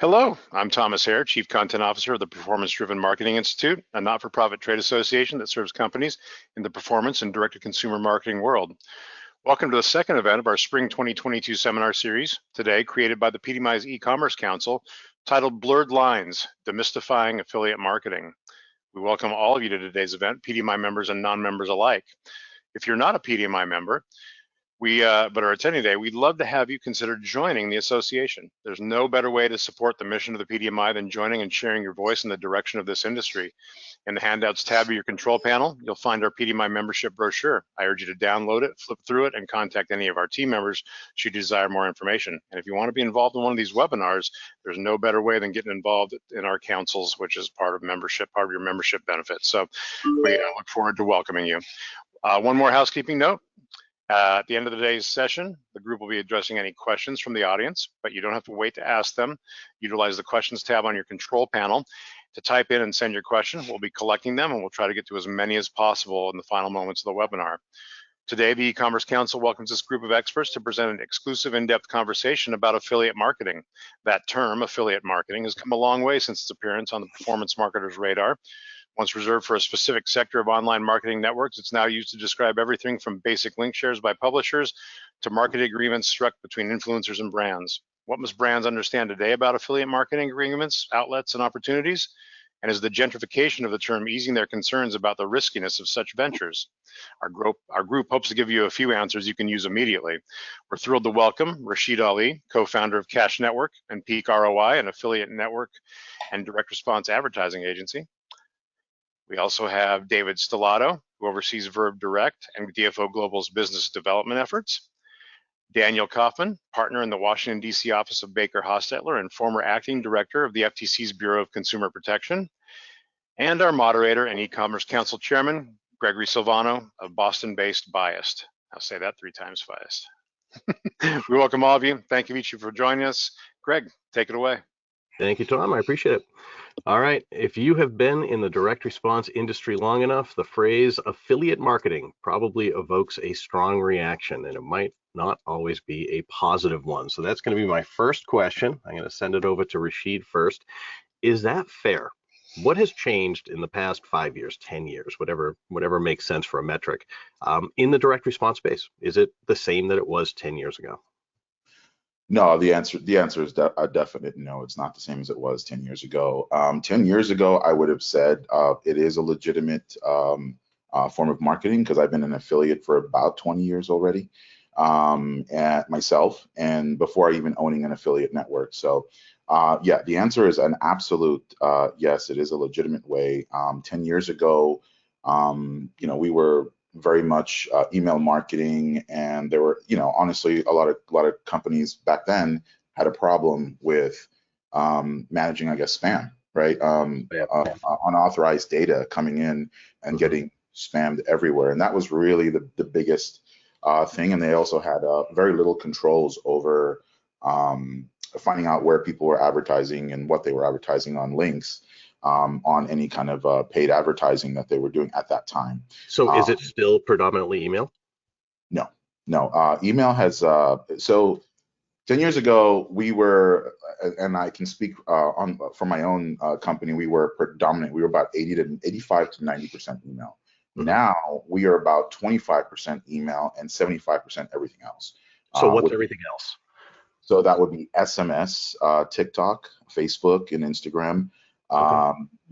Hello, I'm Thomas Hare, Chief Content Officer of the Performance Driven Marketing Institute, a not-for-profit trade association that serves companies in the performance and direct-to-consumer marketing world. Welcome to the second event of our Spring 2022 seminar series, today created by the PDMI's e-commerce council, titled Blurred Lines, Demystifying Affiliate Marketing. We welcome all of you to today's event, PDMI members and non-members alike. If you're not a PDMI member, but are attending today, we'd love to have you consider joining the association. There's no better way to support the mission of the PDMI than joining and sharing your voice in the direction of this industry. In the handouts tab of your control panel, you'll find our PDMI membership brochure. I urge you to download it, flip through it, and contact any of our team members should you desire more information. And if you want to be involved in one of these webinars, there's no better way than getting involved in our councils, which is part of your membership benefits. So we look forward to welcoming you. One more housekeeping note. At the end of today's session, the group will be addressing any questions from the audience, but you don't have to wait to ask them. Utilize the questions tab on your control panel to type in and send your question. We'll be collecting them and we'll try to get to as many as possible in the final moments of the webinar. Today, the e-commerce council welcomes this group of experts to present an exclusive in-depth conversation about affiliate marketing. That term, affiliate marketing, has come a long way since its appearance on the performance marketer's radar. Once reserved for a specific sector of online marketing networks, it's now used to describe everything from basic link shares by publishers to marketing agreements struck between influencers and brands. What must brands understand today about affiliate marketing agreements, outlets, and opportunities? And is the gentrification of the term easing their concerns about the riskiness of such ventures? Our group hopes to give you a few answers you can use immediately. We're thrilled to welcome Rasheed Ali, co-founder of Cash Network and Peak ROI, an affiliate network and direct response advertising agency. We also have David Stellato, who oversees Verve Direct and DFO Global's business development efforts. Daniel Kaufman, partner in the Washington, D.C. office of BakerHostetler and former acting director of the FTC's Bureau of Consumer Protection. And our moderator and e-commerce council chairman, Gregory Silvano of Boston-based Buyist. I'll say that 3 times fast. We welcome all of you. Thank you each for joining us. Greg, take it away. Thank you, Tom. I appreciate it. All right. If you have been in the direct response industry long enough, the phrase affiliate marketing probably evokes a strong reaction, and it might not always be a positive one. So that's going to be my first question. I'm going to send it over to Rasheed first. Is that fair? What has changed in the past 5 years, 10 years, whatever makes sense for a metric, in the direct response space? Is it the same that it was 10 years ago? No, the answer is a definite no. It's not the same as it was 10 years ago. 10 years ago, I would have said it is a legitimate form of marketing because I've been an affiliate for about 20 years already myself, and before even owning an affiliate network. So yeah, the answer is an absolute yes, it is a legitimate way. 10 years ago, we were very much email marketing, and there were, honestly, a lot of companies back then had a problem with managing, I guess, spam, right? Unauthorized data coming in and getting spammed everywhere, and that was really the biggest thing. And they also had very little controls over finding out where people were advertising and what they were advertising on links. On any kind of paid advertising that they were doing at that time. So is it still predominantly email? No. Email has, so 10 years ago, we were, and I can speak for my own company, we were about 85 to 90% email. Now we are about 25% email and 75% everything else. So what's everything else? So that would be SMS, TikTok, Facebook, and Instagram.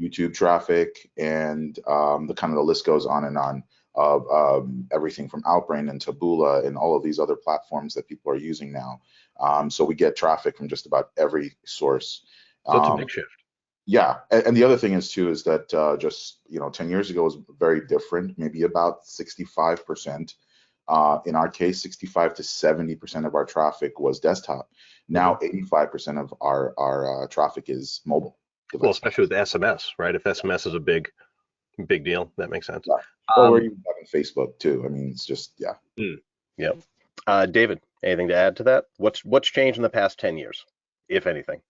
YouTube traffic, and the list goes on and on of everything from Outbrain and Taboola and all of these other platforms that people are using now. So we get traffic from just about every source. So it's a big shift. Yeah, and the other thing is that just 10 years ago was very different. Maybe about 65%. In our case, 65 to 70% of our traffic was desktop. Now 85% of our traffic is mobile. Well, especially with SMS, right? If SMS is a big deal, that makes sense. Yeah. Or even having Facebook too. I mean, it's just, yeah. Yeah. David, anything to add to that? What's changed in the past 10 years, if anything?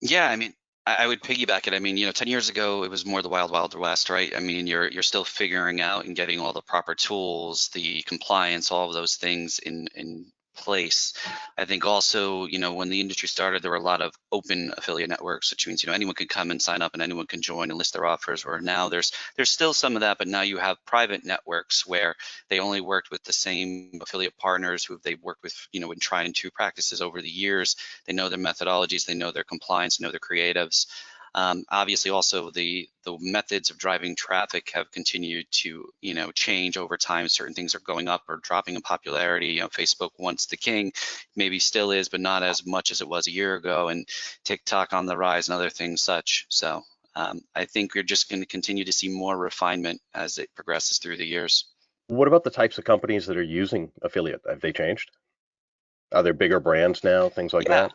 Yeah, I mean, I would piggyback it. I mean, 10 years ago, it was more the wild, wild west, right? I mean, you're still figuring out and getting all the proper tools, the compliance, all of those things in place. I think also, when the industry started, there were a lot of open affiliate networks, which means, anyone could come and sign up and anyone can join and list their offers. Or now there's still some of that, but now you have private networks where they only worked with the same affiliate partners who they've worked with, in tried and true practices over the years. They know their methodologies, they know their compliance, know their creatives. Obviously, also the methods of driving traffic have continued to change over time. Certain things are going up or dropping in popularity. Facebook, once the king, maybe still is, but not as much as it was a year ago. And TikTok on the rise and other things such. So I think we're just going to continue to see more refinement as it progresses through the years. What about the types of companies that are using affiliate? Have they changed? Are there bigger brands now? Things like that?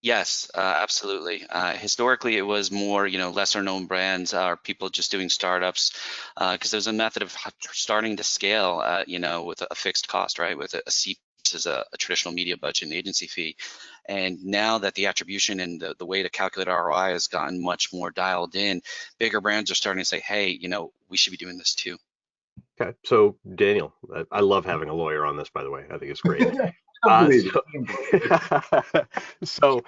Yes, absolutely. Historically, it was more, lesser known brands or people just doing startups, because there's a method of starting to scale, with a fixed cost, right? With a seat is a traditional media budget and agency fee. And now that the attribution and the way to calculate ROI has gotten much more dialed in, bigger brands are starting to say, hey, we should be doing this too. Okay, so Daniel, I love having a lawyer on this, by the way. I think it's great. So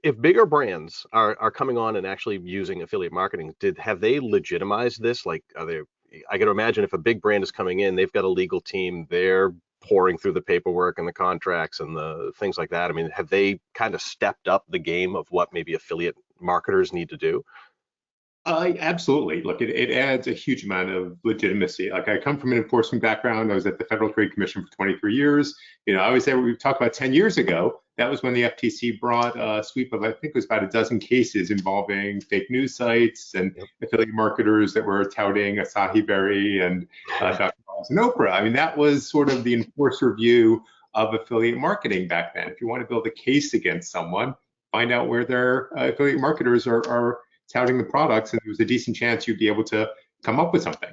if bigger brands are coming on and actually using affiliate marketing, have they legitimized this? Like, I can imagine if a big brand is coming in, they've got a legal team, they're pouring through the paperwork and the contracts and the things like that. I mean, have they kind of stepped up the game of what maybe affiliate marketers need to do? Absolutely. Look, it adds a huge amount of legitimacy. Like, I come from an enforcement background. I was at the Federal Trade Commission for 23 years. I was there when we talked about 10 years ago. That was when the FTC brought a sweep of, I think it was about a dozen cases involving fake news sites and affiliate marketers that were touting Asahi Berry and Dr. Oz and Oprah. I mean, that was sort of the enforcer view of affiliate marketing back then. If you want to build a case against someone, find out where their affiliate marketers are touting the products, and there was a decent chance you'd be able to come up with something.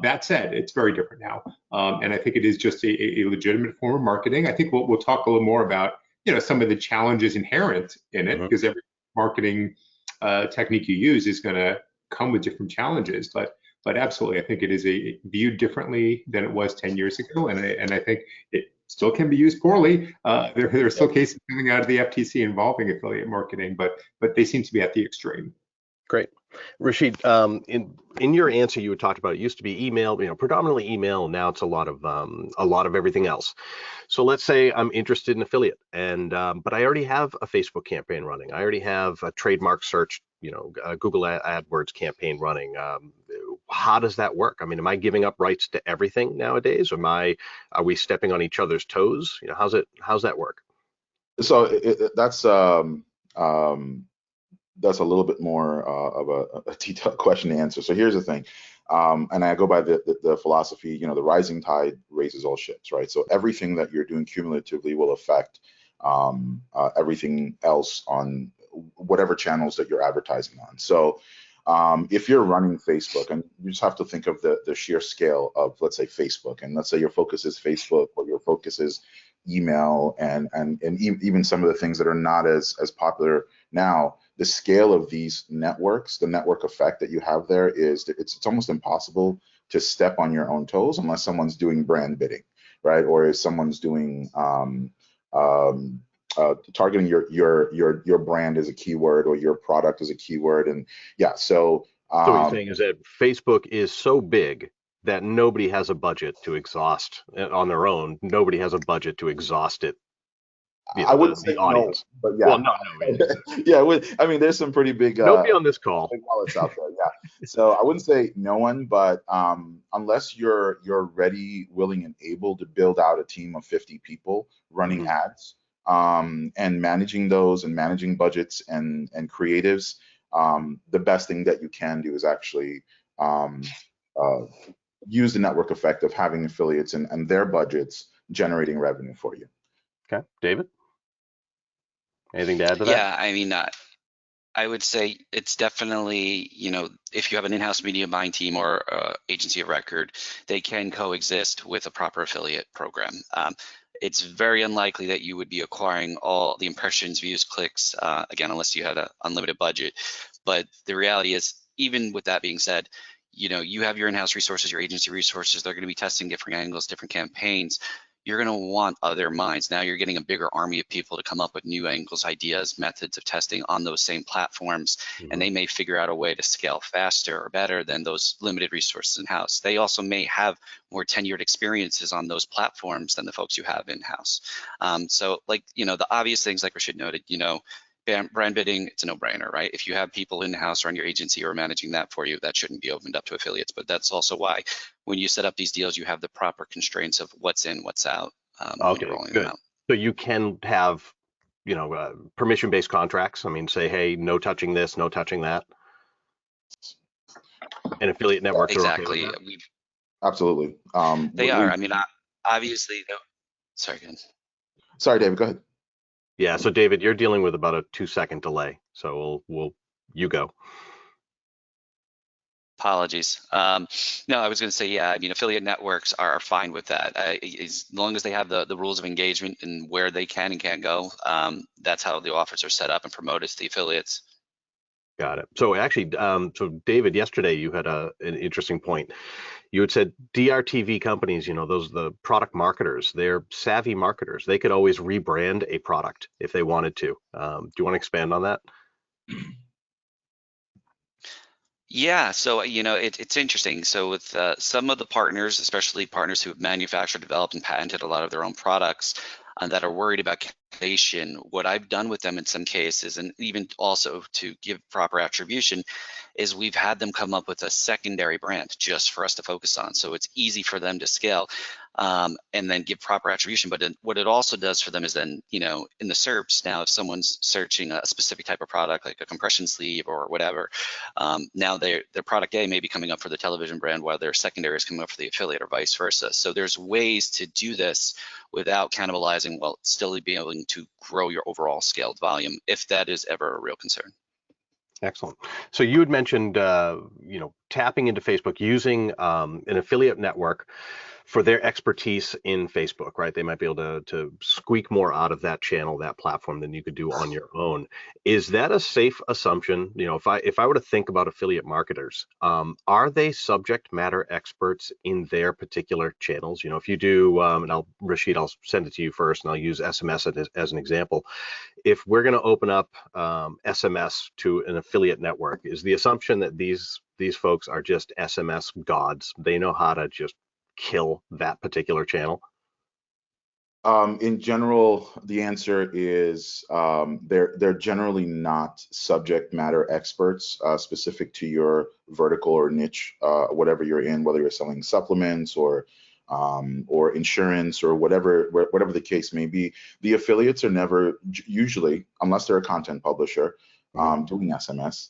That said, it's very different now, and I think it is just a legitimate form of marketing. I think we'll talk a little more about some of the challenges inherent in it, because every marketing technique you use is going to come with different challenges. But absolutely, I think it is viewed differently than it was 10 years ago, and I think it still can be used poorly. There are still cases coming out of the FTC involving affiliate marketing, but they seem to be at the extreme. Great. Rasheed, in your answer, you had talked about it used to be email, predominantly email, and now it's a lot of everything else. So let's say I'm interested in affiliate, and but I already have a Facebook campaign running. I already have a trademark search, a Google AdWords campaign running. How does that work? I mean, am I giving up rights to everything nowadays? Are we stepping on each other's toes? How's that work? So that's a little bit more of a detailed question to answer. So here's the thing, and I go by the philosophy, the rising tide raises all ships, right? So everything that you're doing cumulatively will affect everything else on whatever channels that you're advertising on. So if you're running Facebook, and you just have to think of the sheer scale of, let's say, Facebook, and let's say your focus is Facebook, or your focus is email, and even some of the things that are not as popular now. The scale of these networks, the network effect that you have there is, it's almost impossible to step on your own toes unless someone's doing brand bidding, right? Or if someone's doing targeting your brand as a keyword, or your product as a keyword. And yeah, so what you're saying is that Facebook is so big that nobody has a budget to exhaust on their own. Nobody has a budget to exhaust it. I wouldn't say the audience, no, but yeah. Well, no. I mean, there's some pretty big nobody on this call. Big wallets out there, yeah. So I wouldn't say no one, but unless you're ready, willing, and able to build out a team of 50 people running ads, and managing those, and managing budgets and creatives, the best thing that you can do is actually use the network effect of having affiliates and their budgets generating revenue for you. Okay, David? Anything to add to that? Yeah, I mean, I would say it's definitely, if you have an in-house media buying team or agency of record, they can coexist with a proper affiliate program. It's very unlikely that you would be acquiring all the impressions, views, clicks, again, unless you had an unlimited budget. But the reality is, even with that being said, you have your in-house resources, your agency resources, they're going to be testing different angles, different campaigns. you're going to want other minds. Now you're getting a bigger army of people to come up with new angles, ideas, methods of testing on those same platforms, and they may figure out a way to scale faster or better than those limited resources in-house. They also may have more tenured experiences on those platforms than the folks you have in-house. So like, the obvious things like Rasheed noted, brand bidding, it's a no-brainer, right? If you have people in-house or on your agency who are managing that for you, that shouldn't be opened up to affiliates. But that's also why when you set up these deals, you have the proper constraints of what's in, what's out when you're rolling them out. So you can have, permission-based contracts. I mean, say, hey, no touching this, no touching that. And affiliate networks exactly. are okay with that? Absolutely. They are. I mean, obviously, sorry, again. Sorry, David, go ahead. Yeah, so David, you're dealing with about a 2-second delay. So you go. Apologies. No, I was going to say, yeah, I mean, affiliate networks are fine with that. As long as they have the rules of engagement and where they can and can't go, that's how the offers are set up and promoted to the affiliates. Got it. So actually, so David, yesterday you had an interesting point. You had said DRTV companies, the product marketers, they're savvy marketers. They could always rebrand a product if they wanted to. Do you want to expand on that? Yeah, so it's interesting. So with some of the partners, especially partners who have manufactured, developed, and patented a lot of their own products that are worried about cannibalization, what I've done with them in some cases, and even also to give proper attribution, is we've had them come up with a secondary brand just for us to focus on. So it's easy for them to scale and then give proper attribution. But what it also does for them is then, in the SERPs, now if someone's searching a specific type of product, like a compression sleeve or whatever, now their product A may be coming up for the television brand while their secondary is coming up for the affiliate or vice versa. So there's ways to do this without cannibalizing, while still being able to grow your overall scaled volume, if that is ever a real concern. Excellent. So you had mentioned, tapping into Facebook, using an affiliate network for their expertise in Facebook, right? They might be able to squeak more out of that channel, that platform, than you could do on your own. Is that a safe assumption? If I were to think about affiliate marketers, are they subject matter experts in their particular channels? If you do, and Rasheed, I'll send it to you first, and I'll use SMS as an example. If we're going to open up SMS to an affiliate network, is the assumption that these folks are just SMS gods? They know how to just kill that particular channel? In general, the answer is they're generally not subject matter experts specific to your vertical or niche, whatever you're in, whether you're selling supplements or insurance or whatever the case may be. The affiliates are never, usually, unless they're a content publisher doing SMS,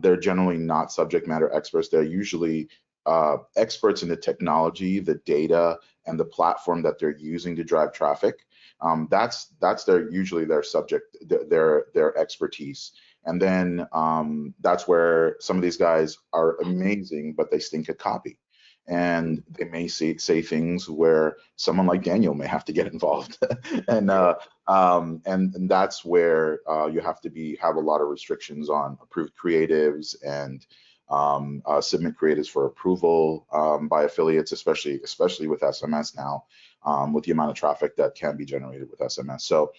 they're generally not subject matter experts. They're usually experts in the technology, the data, and the platform that they're using to drive traffic. That's usually their subject, their expertise. And then that's where some of these guys are amazing, but they stink at copy. And they may say things where someone like Daniel may have to get involved, and that's where you have to have a lot of restrictions on approved creatives and submit creatives for approval by affiliates, especially with SMS now, with the amount of traffic that can be generated with SMS. So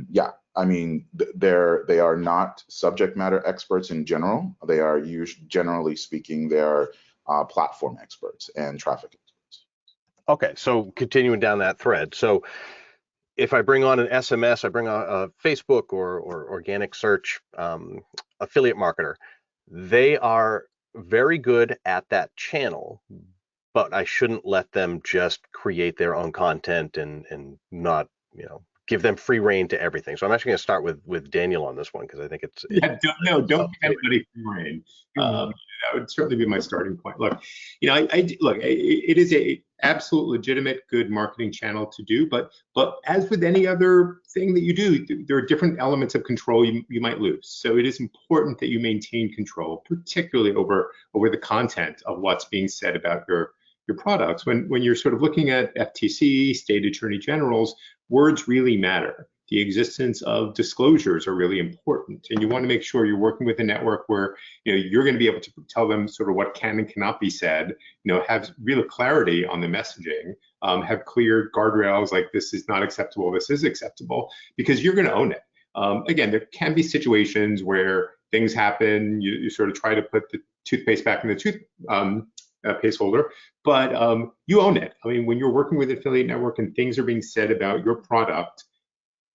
yeah, I mean, they are not subject matter experts in general. They are generally speaking, they are platform experts and traffic experts. Okay, so continuing down that thread. So if I bring on an SMS, I bring on a Facebook or organic search affiliate marketer, they are very good at that channel, but I shouldn't let them just create their own content and not, give them free reign to everything. So I'm actually going to start with Daniel on this one, because I think it's don't give anybody free reign. That would certainly be my starting point. Look, it is a absolute legitimate good marketing channel to do, but as with any other thing that you do, there are different elements of control you might lose. So it is important that you maintain control, particularly over the content of what's being said about your products. When you're sort of looking at FTC, state attorney generals, words really matter. the existence of disclosures are really important. And you want to make sure you're working with a network where you're going to be able to tell them sort of what can and cannot be said, have real clarity on the messaging, have clear guardrails like this is not acceptable, this is acceptable, because you're going to own it. Again, there can be situations where things happen, you sort of try to put the toothpaste back in the toothpaste holder, but you own it. I mean, when you're working with an affiliate network and things are being said about your product,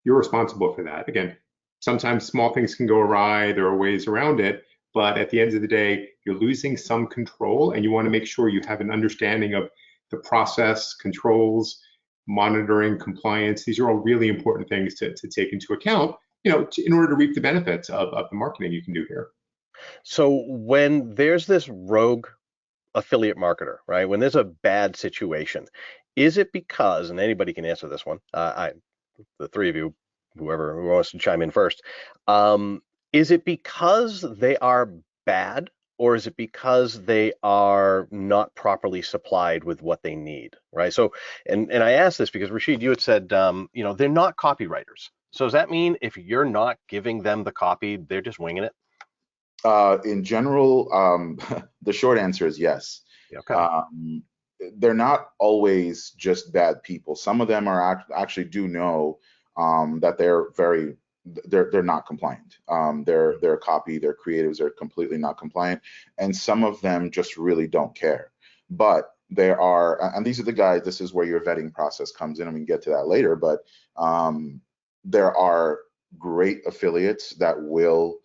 you're responsible for that. Again, sometimes small things can go awry, there are ways around it, but at the end of the day, you're losing some control, and you want to make sure you have an understanding of the process, controls, monitoring, compliance. These are all really important things to take into account, in order to reap the benefits of the marketing you can do here. So when there's this rogue affiliate marketer, right? When there's a bad situation, is it because, and anybody can answer this one, the three of you, whoever wants to chime in first, is it because they are bad, or is it because they are not properly supplied with what they need, right? So, and I asked this because Rasheed, you had said, they're not copywriters. So does that mean if you're not giving them the copy, they're just winging it? In general, the short answer is yes. Okay. They're not always just bad people. Some of them are actually do know that they're not compliant. Their copy, their creatives are completely not compliant, and some of them just really don't care. But there are, and these are the guys. This is where your vetting process comes in, and we can get to that later. But there are great affiliates that will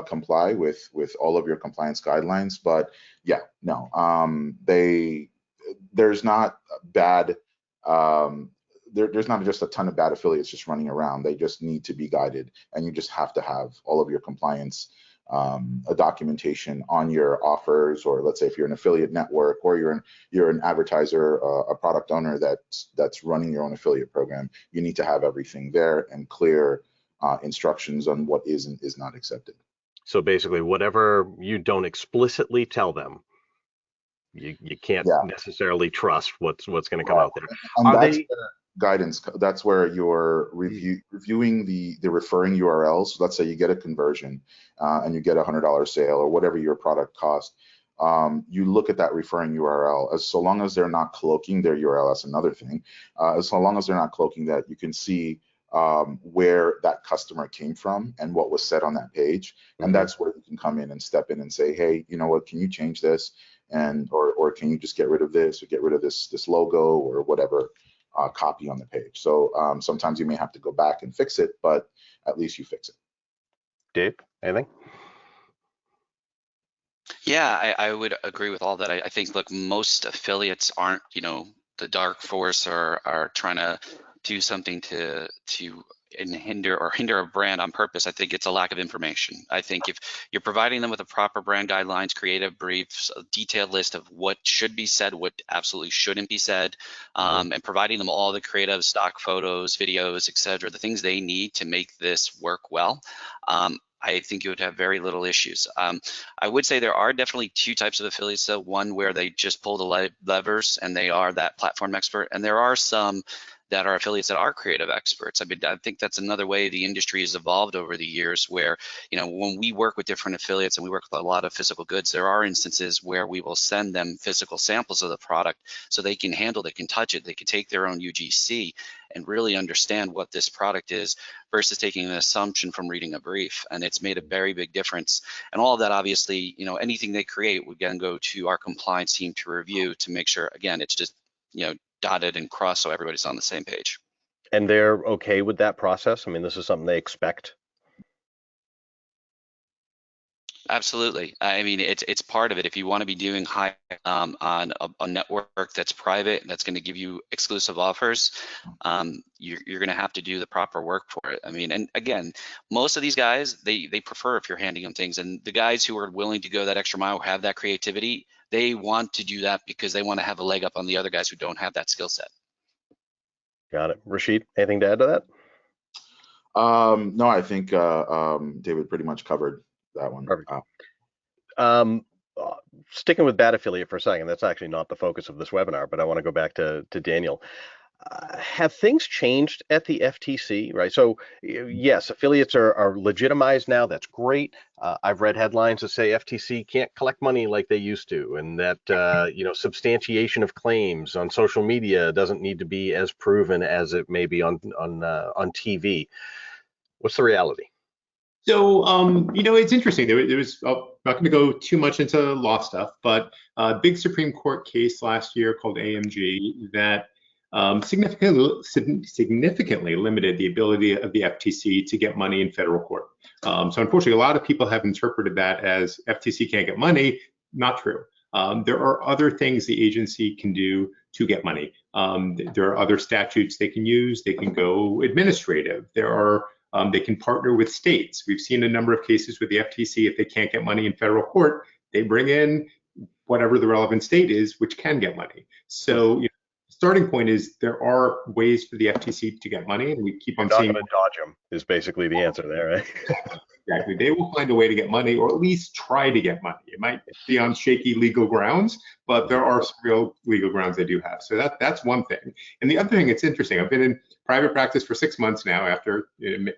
comply with all of your compliance guidelines. But yeah, no, there's not bad. There's not just a ton of bad affiliates just running around. They just need to be guided, and you just have to have all of your compliance documentation on your offers, or let's say if you're an affiliate network, or you're an advertiser, a product owner that's running your own affiliate program, you need to have everything there and clear instructions on what is and is not accepted. So basically, whatever you don't explicitly tell them, you can't necessarily trust what's going to come out there. And that's guidance. That's where you're reviewing the referring URLs. So let's say you get a conversion and you get a $100 sale or whatever your product cost. You look at that referring URL. So long as they're not cloaking their URL, that's another thing. So long as they're not cloaking that, you can see where that customer came from and what was said on that page. And that's where you can come in and step in and say, hey, you know what, can you change this? And or can you just get rid of this, or get rid of this logo, or whatever copy on the page. So sometimes you may have to go back and fix it, but at least you fix it. Dave, anything? Yeah, I would agree with all that. I think, look, most affiliates aren't, the dark force or are trying to do something to hinder a brand on purpose. I think it's a lack of information. I think if you're providing them with a proper brand guidelines, creative briefs, a detailed list of what should be said, what absolutely shouldn't be said, and providing them all the creative stock photos, videos, etc., the things they need to make this work well, I think you would have very little issues. I would say there are definitely two types of affiliates, though. One where they just pull the levers and they are that platform expert, and there are some that are affiliates that are creative experts. I mean, I think that's another way the industry has evolved over the years where, when we work with different affiliates and we work with a lot of physical goods, there are instances where we will send them physical samples of the product so they can handle, they can touch it, they can take their own UGC and really understand what this product is versus taking an assumption from reading a brief. And it's made a very big difference. And all of that, obviously, anything they create would then go to our compliance team to review to make sure, again, it's just, dotted and crossed so everybody's on the same page. And they're okay with that process? I mean, this is something they expect? Absolutely. I mean, it's part of it. If you want to be doing high on a network that's private, that's going to give you exclusive offers, you're going to have to do the proper work for it. I mean, and again, most of these guys, they prefer if you're handing them things, and the guys who are willing to go that extra mile, have that creativity, they want to do that because they want to have a leg up on the other guys who don't have that skill set. Got it. Rasheed, anything to add to that? No, I think David pretty much covered that one. Perfect. Sticking with bad affiliate for a second, that's actually not the focus of this webinar, but I want to go back to Daniel. Have things changed at the FTC, right? So yes, affiliates are legitimized now. That's great. I've read headlines that say FTC can't collect money like they used to, and that substantiation of claims on social media doesn't need to be as proven as it may be on TV. What's the reality? So, it's interesting. There was, I'm not going to go too much into law stuff, but a big Supreme Court case last year called AMG that significantly limited the ability of the FTC to get money in federal court. So unfortunately, a lot of people have interpreted that as FTC can't get money. Not true. There are other things the agency can do to get money. There are other statutes they can use. They can go administrative. They can partner with states. We've seen a number of cases with the FTC. If they can't get money in federal court, they bring in whatever the relevant state is, which can get money. So, starting point is there are ways for the FTC to get money, and we keep on seeing. Not going to dodge them is basically the answer there, right? Exactly. They will find a way to get money, or at least try to get money. It might be on shaky legal grounds, but there are some real legal grounds they do have. So that's one thing. And the other thing, it's interesting. I've been in private practice for 6 months now after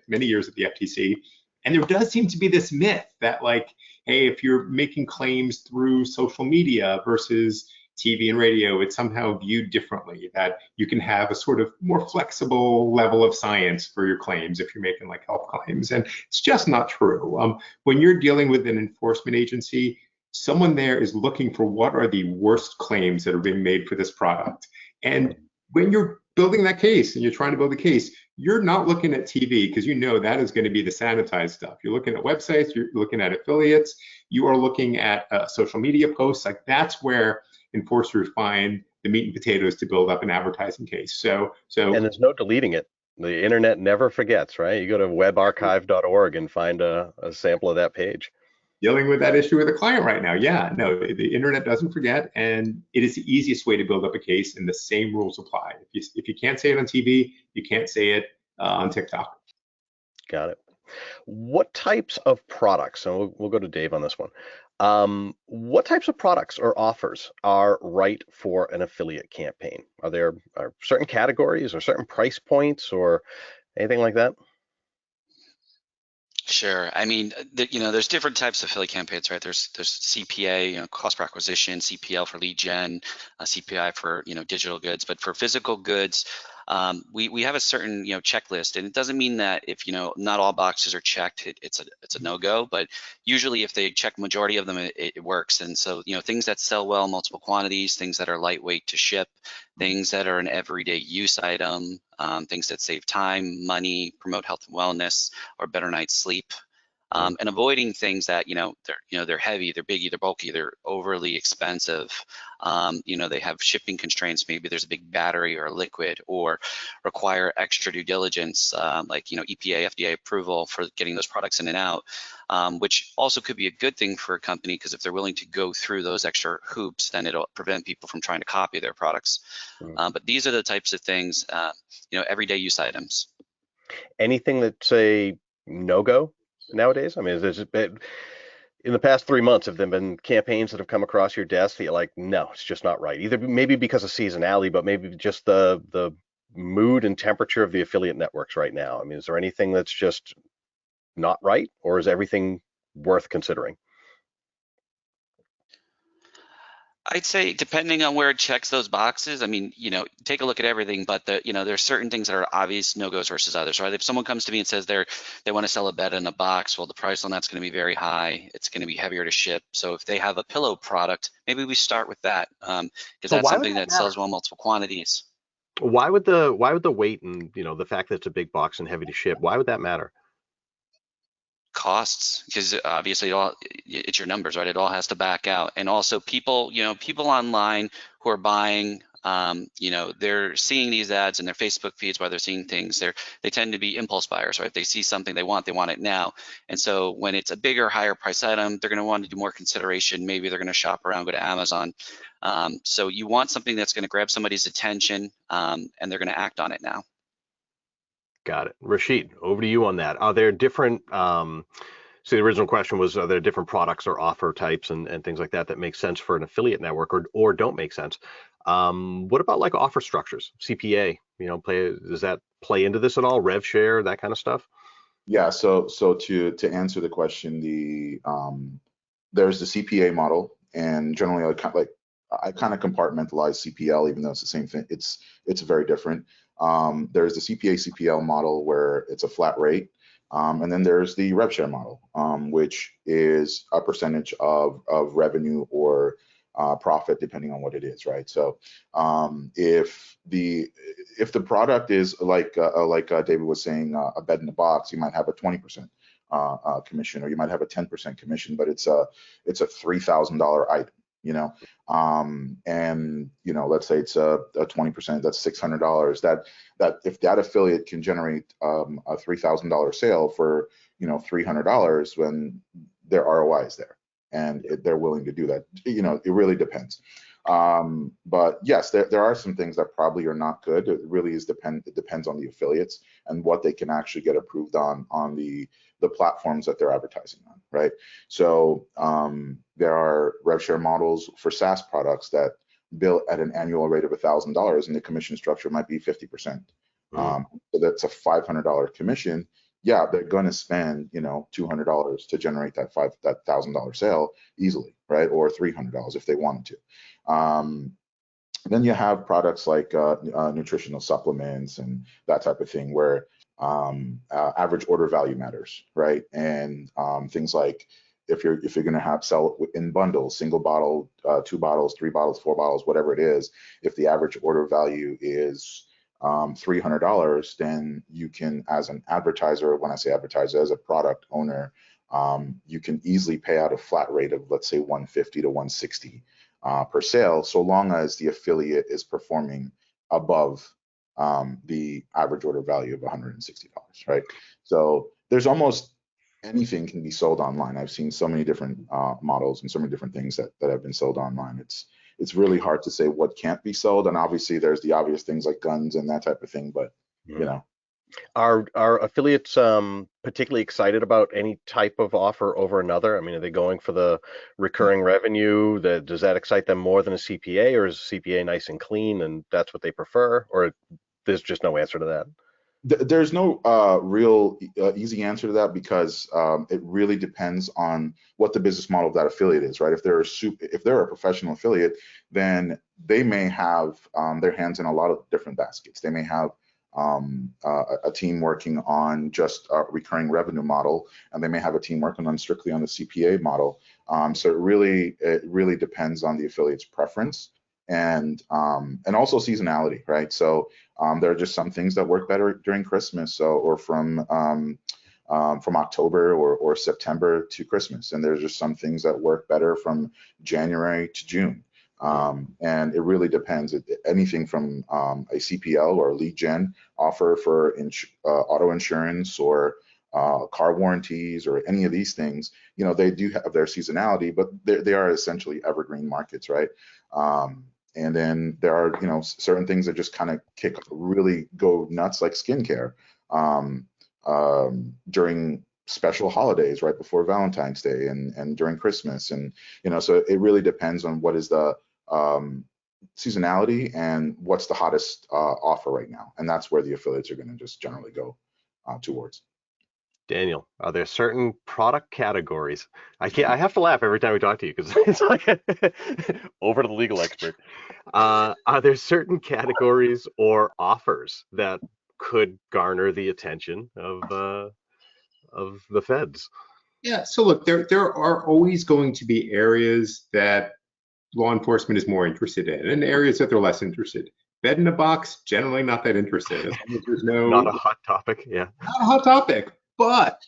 many years at the FTC. And there does seem to be this myth that, like, hey, if you're making claims through social media versus TV and radio, it's somehow viewed differently, that you can have a sort of more flexible level of science for your claims if you're making like health claims. And it's just not true. When you're dealing with an enforcement agency, someone there is looking for what are the worst claims that are being made for this product. And when you're building that case and you're trying to build a case, you're not looking at TV because that is going to be the sanitized stuff. You're looking at websites, you're looking at affiliates, you are looking at social media posts. Like, that's where enforcers find the meat and potatoes to build up an advertising case. So and there's no deleting it. The internet never forgets, right? You go to webarchive.org and find a sample of that page. Dealing with that issue with a client right now. Yeah, no, the internet doesn't forget, and it is the easiest way to build up a case, and the same rules apply. If you can't say it on TV, you can't say it on TikTok. Got it. What types of products, and we'll go to Dave on this one. What types of products or offers are right for an affiliate campaign? Are there certain categories or certain price points or anything like that? Sure. I mean, there's different types of affiliate campaigns, right? There's CPA, cost per acquisition, CPL for lead gen, CPI for digital goods. But for physical goods, we have a certain checklist, and it doesn't mean that if not all boxes are checked, it's a no-go. But usually, if they check majority of them, it works. And so things that sell well, multiple quantities, things that are lightweight to ship, things that are an everyday use item, things that save time, money, promote health and wellness, or better night's sleep. And avoiding things that they're heavy, they're big, they're bulky, they're overly expensive. They have shipping constraints. Maybe there's a big battery or a liquid, or require extra due diligence, like EPA, FDA approval for getting those products in and out, which also could be a good thing for a company, because if they're willing to go through those extra hoops, then it'll prevent people from trying to copy their products. But these are the types of things, everyday use items. Anything that's a no-go nowadays? I mean, in the past 3 months, have there been campaigns that have come across your desk that you're like, no, it's just not right? Either maybe because of seasonality, but maybe just the mood and temperature of the affiliate networks right now. I mean, is there anything that's just not right, or is everything worth considering? I'd say depending on where it checks those boxes, I mean, take a look at everything, but there's certain things that are obvious no-goes versus others, right? If someone comes to me and says they want to sell a bed in a box, well, the price on that's going to be very high. It's going to be heavier to ship. So if they have a pillow product, maybe we start with that, because that's something that sells well multiple quantities. Why would the weight and the fact that it's a big box and heavy to ship, why would that matter? Costs, because obviously it's your numbers, right? It all has to back out. And also people online who are buying, they're seeing these ads in their Facebook feeds while they're seeing things. They tend to be impulse buyers, right? If they see something they want it now. And so when it's a bigger, higher price item, they're going to want to do more consideration. Maybe they're going to shop around, go to Amazon. So you want something that's going to grab somebody's attention, and they're going to act on it now. Got it. Rasheed, over to you on that. Are there different, so the original question was, are there different products or offer types and things like that make sense for an affiliate network or don't make sense? What about like offer structures, CPA? Does that play into this at all? Rev share, that kind of stuff? Yeah, so to answer the question, there's the CPA model, and generally I kind of compartmentalize CPL, even though it's the same thing. It's very different. There's the CPA CPL model where it's a flat rate, and then there's the rev share model, which is a percentage of revenue or profit, depending on what it is, right? So if the product is like David was saying, a bed in a box, you might have a 20% commission, or you might have a 10% commission, but it's a $3,000 item, and let's say it's a 20%, that's $600. That if that affiliate can generate a $3,000 sale for $300, when their ROI is there, and they're willing to do that. It really depends. But yes, there are some things that probably are not good. It really it depends on the affiliates and what they can actually get approved on the platforms that they're advertising on, right? So there are rev share models for SaaS products that bill at an annual rate of $1,000, and the commission structure might be 50%. So that's a $500 commission. Yeah, they're going to spend $200 to generate that $1,000 sale easily, right? Or $300 if they wanted to. Then you have products like nutritional supplements and that type of thing, where average order value matters, right? And things like if you're going to sell in bundles, single bottle, 2 bottles, 3 bottles, 4 bottles, whatever it is, if the average order value is $300, then you can, as an advertiser, when I say advertiser, as a product owner, you can easily pay out a flat rate of, let's say, $150 to $160 per sale, so long as the affiliate is performing above the average order value of $160, right? So there's almost anything can be sold online. I've seen so many different models and so many different things that have been sold online. It's really hard to say what can't be sold, and obviously there's the obvious things like guns and that type of thing, but Are affiliates particularly excited about any type of offer over another? I mean, are they going for the recurring revenue? Does that excite them more than a CPA, or is CPA nice and clean and that's what they prefer? Or there's just no answer to that? There's no real easy answer to that, because it really depends on what the business model of that affiliate is, right? If they're a professional affiliate, then they may have their hands in a lot of different baskets. They may have a team working on just a recurring revenue model, and they may have a team working on strictly on the CPA model. So it really depends on the affiliate's preference, and also seasonality, right? So there are just some things that work better during Christmas, or from October or September to Christmas, and there's just some things that work better from January to June. And it really depends. Anything from a CPL or a lead gen offer for auto insurance or car warranties or any of these things, they do have their seasonality, but they are essentially evergreen markets, right? And then there are, certain things that just kind of really go nuts, like skincare during special holidays, right before Valentine's Day and during Christmas. And, so it really depends on what is the seasonality and what's the hottest offer right now. And that's where the affiliates are going to just generally go towards. Daniel, are there certain product categories? I have to laugh every time we talk to you, because it's like over to the legal expert. Are there certain categories or offers that could garner the attention of the feds? Yeah, so look, there are always going to be areas that law enforcement is more interested in, and areas that they're less interested. Bed in a box, generally not that interested. As long as there's not a hot topic, yeah. Not a hot topic, but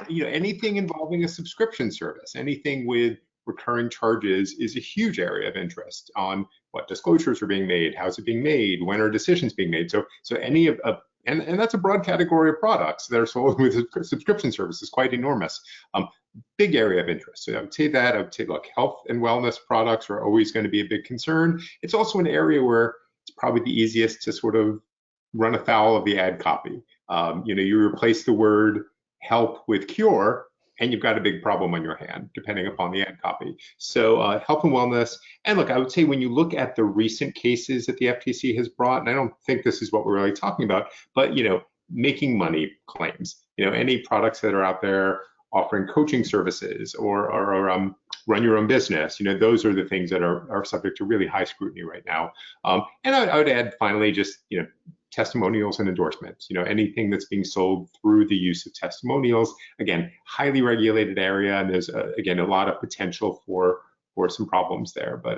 anything involving a subscription service, anything with recurring charges is a huge area of interest on what disclosures are being made, how's it being made, when are decisions being made. So any of and that's a broad category of products that are sold with subscription services, quite enormous. Big area of interest. So I would say look, health and wellness products are always going to be a big concern. It's also an area where it's probably the easiest to sort of run afoul of the ad copy. You replace the word help with cure, and you've got a big problem on your hand, depending upon the ad copy. So health and wellness. And look, I would say when you look at the recent cases that the FTC has brought, and I don't think this is what we're really talking about, but making money claims, any products that are out there offering coaching services or run your own business, those are the things that are subject to really high scrutiny right now. And I would add finally just, testimonials and endorsements, anything that's being sold through the use of testimonials, again, highly regulated area. And there's again, a lot of potential for some problems there, but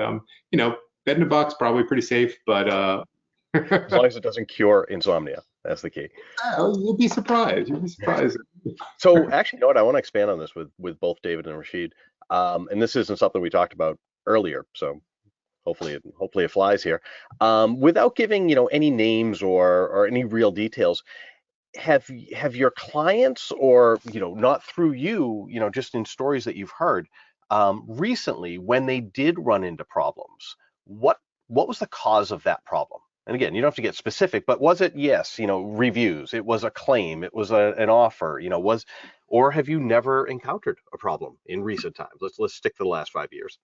bed in a box, probably pretty safe, but as long as it doesn't cure insomnia, that's the key. You'll be surprised. You'll be surprised. So actually, you know what? I want to expand on this with both David and Rasheed. And this isn't something we talked about earlier, so hopefully it flies here. Without giving any names or any real details, have your clients, or not through you, just in stories that you've heard recently, when they did run into problems, what was the cause of that problem? And again, you don't have to get specific, but was it, yes, reviews, it was a claim, it was an offer, or have you never encountered a problem in recent times? Let's stick to the last 5 years.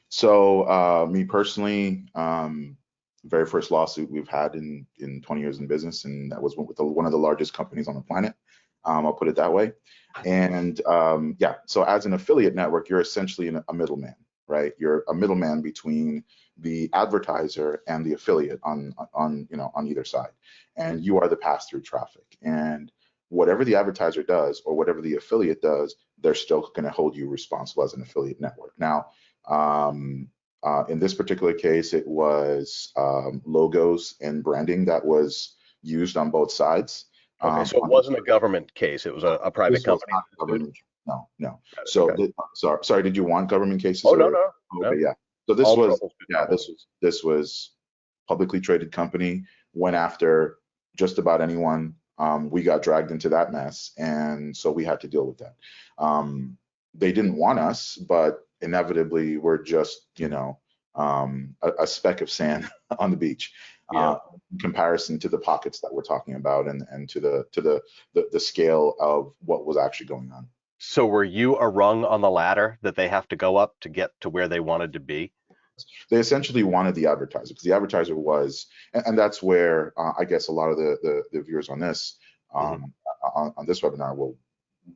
So me personally, very first lawsuit we've had in 20 years in business, and that was with one of the largest companies on the planet. I'll put it that way. And yeah, so as an affiliate network, you're essentially a middleman, right? You're a middleman between the advertiser and the affiliate on either side, and you are the pass-through traffic. And whatever the advertiser does or whatever the affiliate does, they're still going to hold you responsible as an affiliate network. Now, in this particular case, it was logos and branding that was used on both sides. Okay, so it wasn't a government case; it was a private company. No. So, okay. Sorry, did you want government cases? Oh, no. Okay, yeah. So this was publicly traded company, went after just about anyone. We got dragged into that mess, and so we had to deal with that. They didn't want us, but inevitably we're just a speck of sand on the beach. In comparison to the pockets that we're talking about, and to the scale of what was actually going on. So were you a rung on the ladder that they have to go up to get to where they wanted to be? They essentially wanted the advertiser, because the advertiser was, and that's where I guess a lot of the viewers on this on this webinar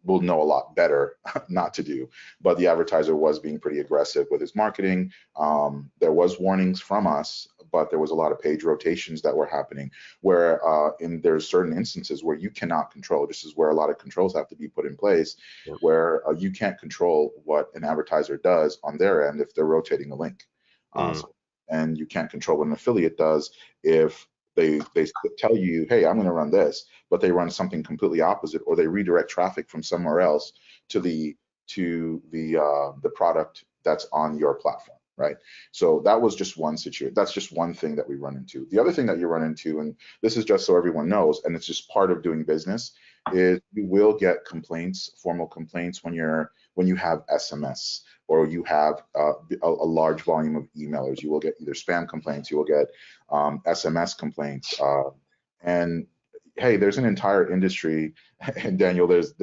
will know a lot better not to do. But the advertiser was being pretty aggressive with his marketing. There was warnings from us, but there was a lot of page rotations that were happening, where there's certain instances where you cannot control. This is where a lot of controls have to be put in place, where you can't control what an advertiser does on their end if they're rotating a link. And you can't control what an affiliate does if they tell you, hey, I'm going to run this, but they run something completely opposite, or they redirect traffic from somewhere else to the product that's on your platform, right? So that was just one situation. That's just one thing that we run into. The other thing that you run into, and this is just so everyone knows, and it's just part of doing business, is you will get complaints, formal complaints, when you have SMS, or you have a large volume of emailers. You will get either spam complaints, you will get SMS complaints, and hey, there's an entire industry, and Daniel, there's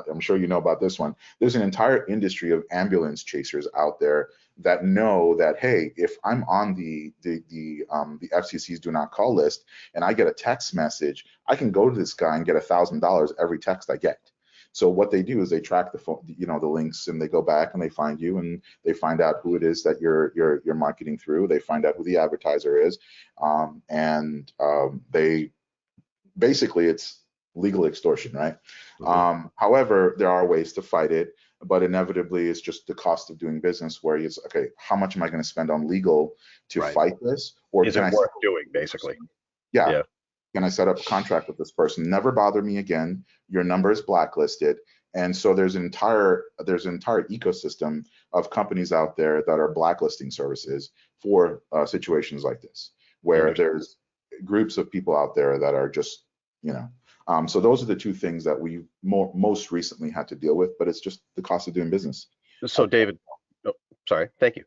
I'm sure you know about this one. There's an entire industry of ambulance chasers out there that know that, hey, if I'm on the FCC's do not call list and I get a text message, I can go to this guy and get $1,000 every text I get. So what they do is they track the phone, the links, and they go back and they find you, and they find out who it is that you're marketing through. They find out who the advertiser is, and they basically, it's legal extortion, right? However, there are ways to fight it, but inevitably it's just the cost of doing business, where it's, okay, how much am I going to spend on legal to fight this? Or is it worth doing, basically? Yeah. Can I set up a contract with this person? Never bother me again. Your number is blacklisted. And so there's an entire ecosystem of companies out there that are blacklisting services for situations like this, where there's groups of people out there that are just, so those are the two things that we most recently had to deal with, but it's just the cost of doing business. So David, sorry, thank you.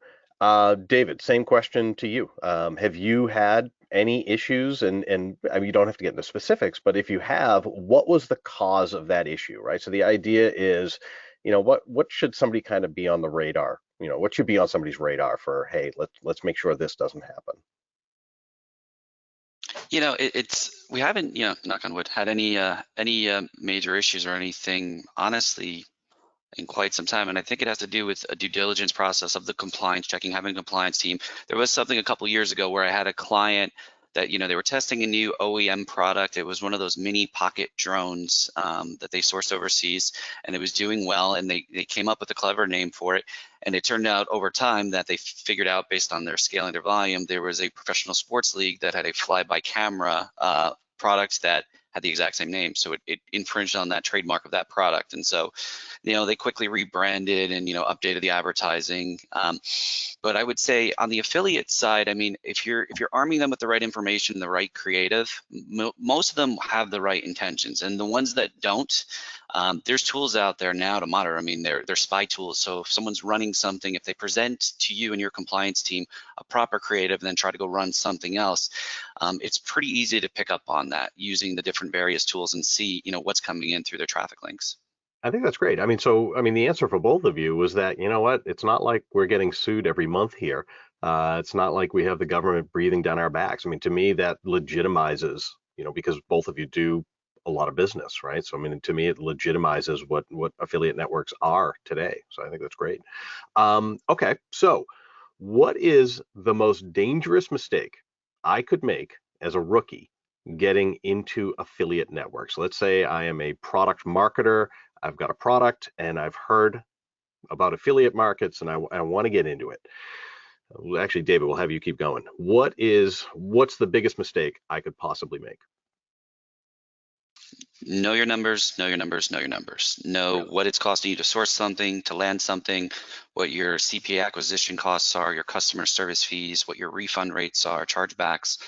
David, same question to you. Have you had any issues, and I mean, you don't have to get into specifics, but if you have, what was the cause of that issue, right? So the idea is, what should somebody kind of be on the radar? What should be on somebody's radar for, hey, let's make sure this doesn't happen. We haven't, knock on wood, had any major issues or anything, honestly, in quite some time. And I think it has to do with a due diligence process of the compliance checking, having a compliance team. There was something a couple years ago where I had a client that, they were testing a new OEM product. It was one of those mini pocket drones that they sourced overseas, and it was doing well, and they came up with a clever name for it. And it turned out over time that they figured out, based on their scale and their volume, there was a professional sports league that had a fly-by camera product that had the exact same name. So it infringed on that trademark of that product. And so, they quickly rebranded and, updated the advertising. But I would say on the affiliate side, I mean, if you're arming them with the right information, the right creative, most of them have the right intentions. And the ones that don't, there's tools out there now to monitor. I mean, they're spy tools. So if someone's running something, if they present to you and your compliance team a proper creative and then try to go run something else, it's pretty easy to pick up on that using the different various tools and see, what's coming in through their traffic links. I think that's great. I mean, the answer for both of you was that, it's not like we're getting sued every month here. It's not like we have the government breathing down our backs. I mean, to me, that legitimizes, because both of you do a lot of business, right? So, I mean, to me, it legitimizes what affiliate networks are today. So I think that's great. Okay, so what is the most dangerous mistake I could make as a rookie getting into affiliate networks? Let's say I am a product marketer. I've got a product and I've heard about affiliate markets and I want to get into it. Actually, David, we'll have you keep going. What's the biggest mistake I could possibly make? Know your numbers, know your numbers, know your numbers. Know what it's costing you to source something, to land something, what your CPA acquisition costs are, your customer service fees, what your refund rates are, chargebacks,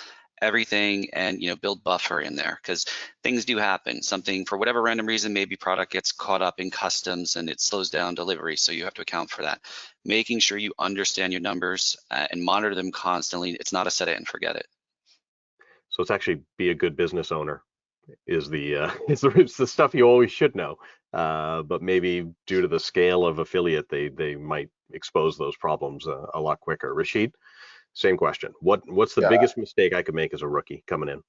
everything, and build buffer in there, because things do happen. Something, for whatever random reason, maybe product gets caught up in customs and it slows down delivery, so you have to account for that. Making sure you understand your numbers and monitor them constantly. It's not a set it and forget it. So it's actually be a good business owner is it's the stuff you always should know, but maybe due to the scale of affiliate, they might expose those problems a lot quicker. Rasheed, same question. What's the biggest mistake I could make as a rookie coming in?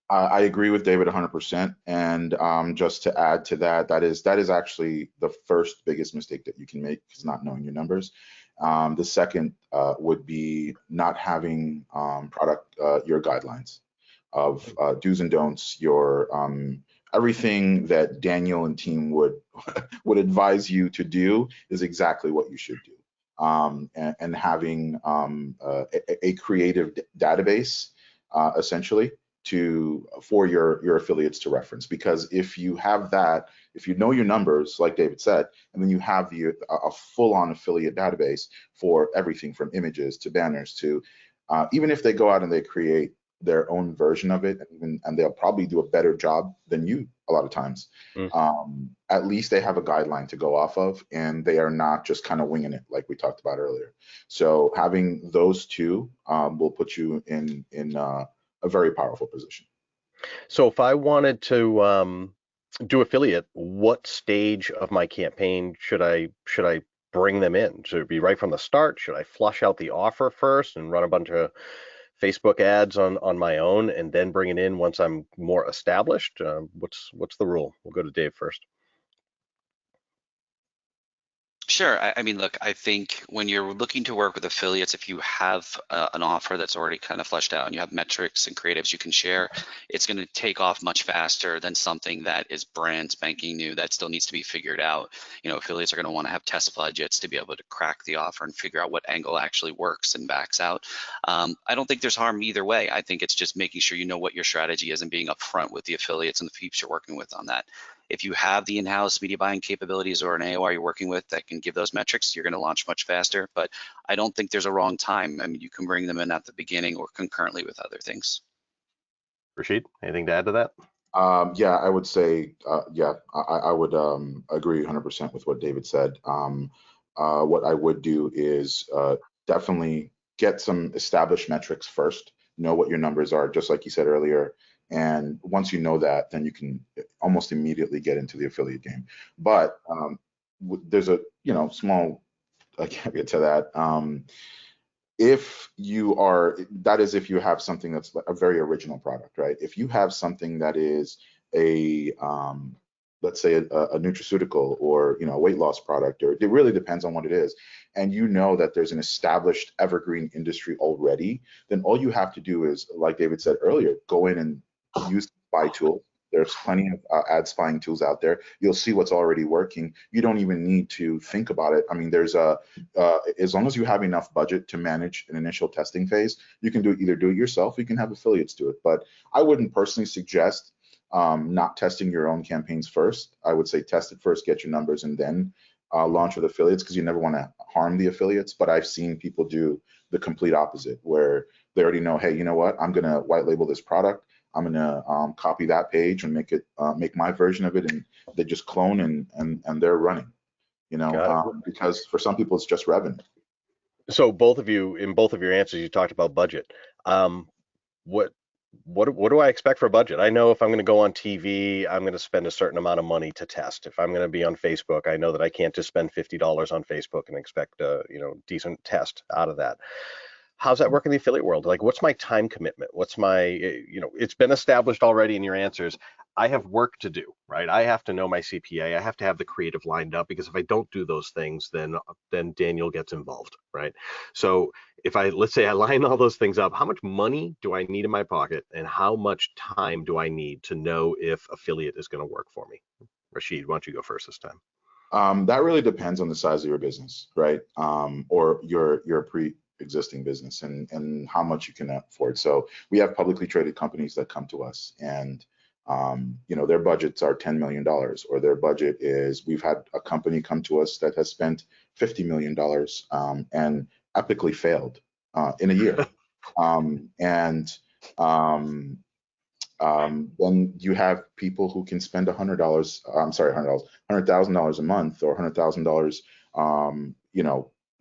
I agree with David 100%. And just to add to that, that is actually the first biggest mistake that you can make, is not knowing your numbers. The second would be not having your guidelines of do's and don'ts, your everything that Daniel and team would advise you to do is exactly what you should do. And having a creative database essentially for your affiliates to reference. Because if you have that, if you know your numbers, like David said, and then you have a full-on affiliate database for everything from images to banners to even if they go out and they create their own version of it, and they'll probably do a better job than you a lot of times. At least they have a guideline to go off of, and they are not just kind of winging it like we talked about earlier. So having those two will put you in a very powerful position. So if I wanted to do affiliate, what stage of my campaign should I bring them in? Should it be right from the start? Should I flush out the offer first and run a bunch of Facebook ads on my own and then bring it in once I'm more established? What's the rule? We'll go to Dave first. Sure. I mean, look, I think when you're looking to work with affiliates, if you have an offer that's already kind of fleshed out and you have metrics and creatives you can share, it's going to take off much faster than something that is brand spanking new that still needs to be figured out. Affiliates are going to want to have test budgets to be able to crack the offer and figure out what angle actually works and backs out. I don't think there's harm either way. I think it's just making sure you know what your strategy is and being upfront with the affiliates and the peeps you're working with on that. If you have the in-house media buying capabilities or an AOR you're working with that can give those metrics, you're going to launch much faster. But I don't think there's a wrong time. I mean, you can bring them in at the beginning or concurrently with other things. Rasheed, anything to add to that? Yeah, I would say, I would agree 100% with what David said. What I would do is definitely get some established metrics first, know what your numbers are, just like you said earlier. And once you know that, then you can almost immediately get into the affiliate game. But there's a small caveat to that. If you are, that is if you have something that's a very original product, right? If you have something that is a let's say a nutraceutical or a weight loss product, or it really depends on what it is, and that there's an established evergreen industry already, then all you have to do is, like David said earlier, go in and use spy tools. There's plenty of ad spying tools out there. You'll see what's already working. You don't even need to think about it. I mean, there's as long as you have enough budget to manage an initial testing phase, you can either do it yourself, you can have affiliates do it. But I wouldn't personally suggest not testing your own campaigns first. I would say test it first, get your numbers, and then launch with affiliates, because you never want to harm the affiliates. But I've seen people do the complete opposite, where they already know, hey, you know what, I'm going to white label this product. I'm going to copy that page and make my version of it, and they just clone and they're running, because for some people it's just revenue. So both of you, in both of your answers, you talked about budget. What do I expect for a budget? I know if I'm going to go on TV, I'm going to spend a certain amount of money to test. If I'm going to be on Facebook, I know that I can't just spend $50 on Facebook and expect a decent test out of that. How's that work in the affiliate world? Like, what's my time commitment? What's my, it's been established already in your answers. I have work to do, right? I have to know my CPA. I have to have the creative lined up, because if I don't do those things, then Daniel gets involved, right? So if let's say I line all those things up, how much money do I need in my pocket, and how much time do I need to know if affiliate is going to work for me? Rasheed, why don't you go first this time? That really depends on the size of your business, right? Or your pre-existing business and how much you can afford. So we have publicly traded companies that come to us, and their budgets are $10 million, or their budget is, we've had a company come to us that has spent $50 million and epically failed in a year. Then you have people who can spend $100,000 a month, or $100,000,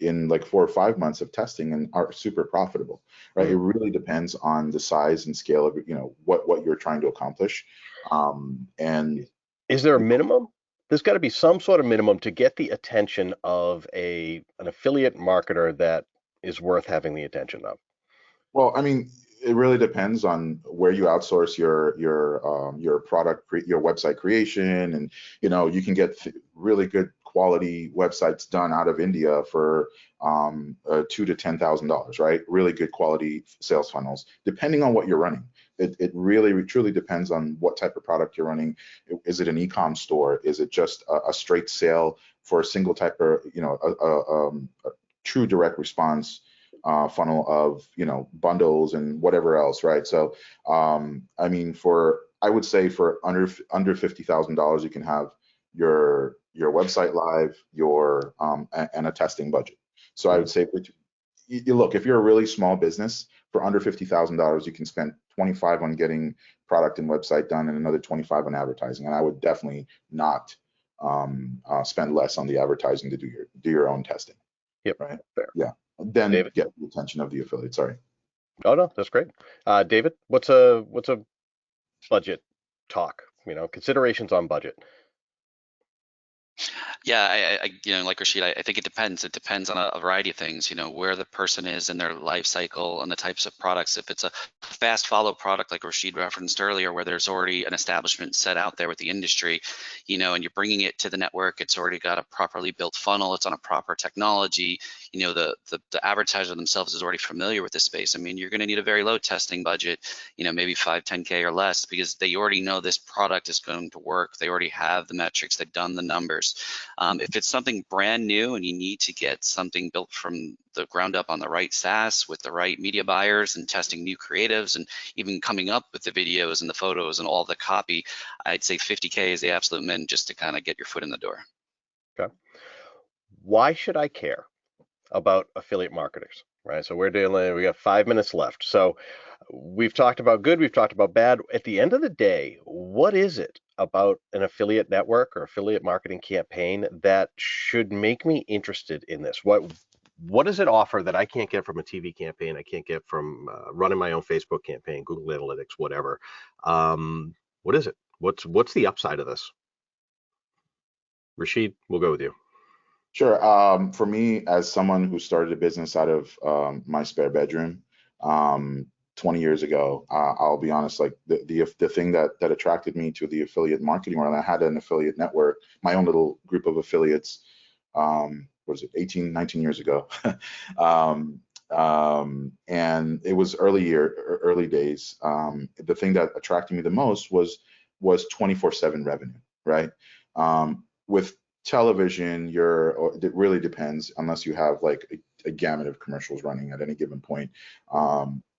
in like 4 or 5 months of testing, and are super profitable, right? It really depends on the size and scale of, what you're trying to accomplish. And is there a minimum? There's got to be some sort of minimum to get the attention of an affiliate marketer that is worth having the attention of. Well, I mean, it really depends on where you outsource your product, your website creation, and you can get really good quality websites done out of India for $2,000 to $10,000, right? Really good quality sales funnels, depending on what you're running. It really truly depends on what type of product you're running. Is it an e-com store? Is it just a straight sale for a single type of, a true direct response funnel of bundles and whatever else, right? So I mean, I would say for under $50,000, you can have your website live, and a testing budget. So I would say, look, if you're a really small business, for under $50,000, you can spend $25 on getting product and website done, and another $25 on advertising. And I would definitely not spend less on the advertising to do your own testing. Yep. Right. Fair. Yeah. Then David? Get the attention of the affiliate. Sorry. Oh no, that's great. David, what's a budget talk? Considerations on budget. Yeah, like Rasheed, I think it depends. It depends on a variety of things, where the person is in their life cycle and the types of products. If it's a fast follow product, like Rasheed referenced earlier, where there's already an establishment set out there with the industry, and you're bringing it to the network, it's already got a properly built funnel, it's on a proper technology, the advertiser themselves is already familiar with the space. I mean, you're going to need a very low testing budget, maybe 5, 10K or less, because they already know this product is going to work. They already have the metrics, they've done the numbers. If it's something brand new and you need to get something built from the ground up on the right SaaS with the right media buyers and testing new creatives and even coming up with the videos and the photos and all the copy, I'd say 50K is the absolute min, just to kind of get your foot in the door. Okay. Why should I care about affiliate marketers, right? So we got 5 minutes left. So we've talked about good, we've talked about bad. At the end of the day, what is it about an affiliate network or affiliate marketing campaign that should make me interested in this? What does it offer that I can't get from a TV campaign? I can't get from running my own Facebook campaign, Google Analytics, whatever. What is it? What's the upside of this? Rasheed, we'll go with you. Sure. For me, as someone who started a business out of my spare bedroom 20 years ago, I'll be honest, like the thing that attracted me to the affiliate marketing world, I had an affiliate network, my own little group of affiliates, what is it, 18, 19 years ago. And it was early days. The thing that attracted me the most was 24/7 revenue, right? With television, it really depends, unless you have like a gamut of commercials running at any given point.